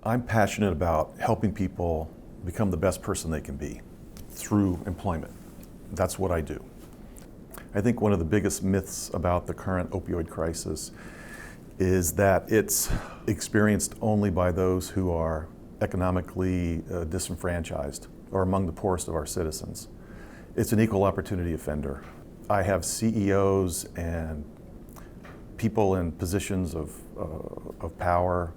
I'm passionate about helping people become the best person they can be through employment. That's what I do. I think one of the biggest myths about the current opioid crisis is that it's experienced only by those who are economically disenfranchised or among the poorest of our citizens. It's an equal opportunity offender. I have CEOs and people in positions of power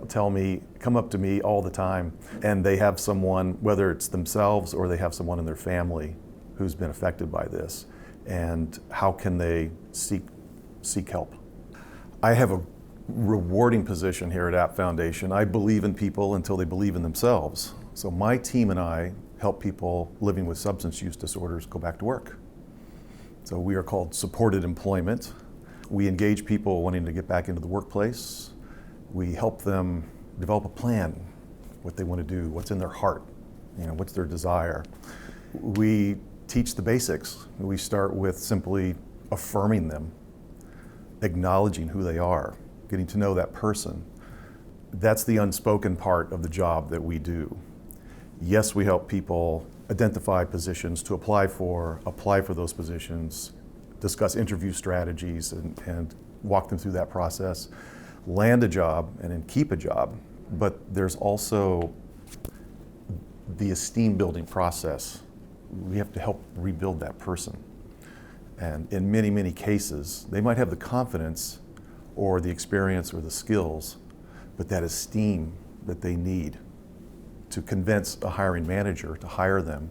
tell me, come up to me all the time, and they have someone, whether it's themselves or they have someone in their family who's been affected by this, and how can they seek help. I have a rewarding position here at App Foundation. I believe in people until they believe in themselves. So my team and I help people living with substance use disorders go back to work. So we are called supported employment. We engage people wanting to get back into the workplace. We help them develop a plan, what they want to do, what's in their heart, what's their desire. We teach the basics. We start with simply affirming them, acknowledging who they are, getting to know that person. That's the unspoken part of the job that we do. Yes, we help people identify positions to apply for those positions, discuss interview strategies and walk them through that process, land a job and then keep a job. But there's also the esteem building process. We have to help rebuild that person. And in many, many cases, they might have the confidence or the experience or the skills, but that esteem that they need to convince a hiring manager to hire them,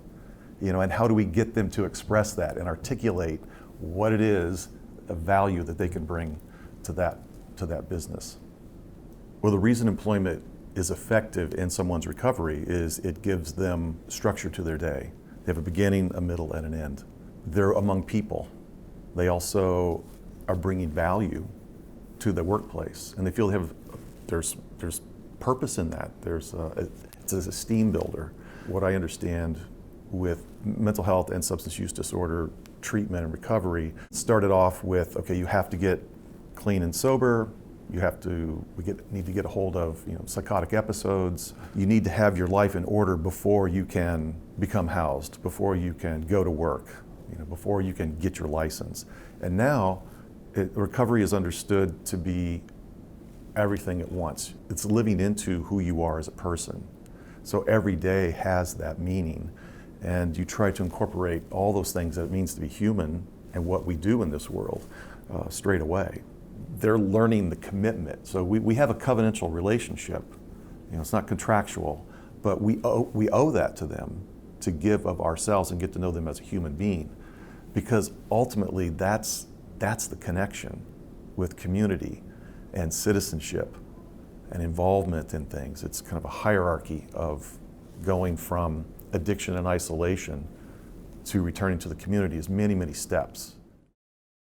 and how do we get them to express that and articulate what it is, a value that they can bring to that business. Well, the reason employment is effective in someone's recovery is it gives them structure to their day. They have a beginning, a middle, and an end. They're among people. They also are bringing value to the workplace, and they feel there's purpose in that. It's an esteem builder. What I understand with mental health and substance use disorder treatment and recovery started off with, okay, you have to get clean and sober. We need to get a hold of psychotic episodes. You need to have your life in order before you can become housed, before you can go to work, before you can get your license. And now recovery is understood to be everything at once. It's living into who you are as a person. So every day has that meaning, and you try to incorporate all those things that it means to be human and what we do in this world straight away. They're learning the commitment. So we have a covenantal relationship. It's not contractual, but we owe that to them, to give of ourselves and get to know them as a human being, because ultimately that's the connection with community and citizenship and involvement in things. It's kind of a hierarchy of going from addiction and isolation to returning to the community is many, many steps.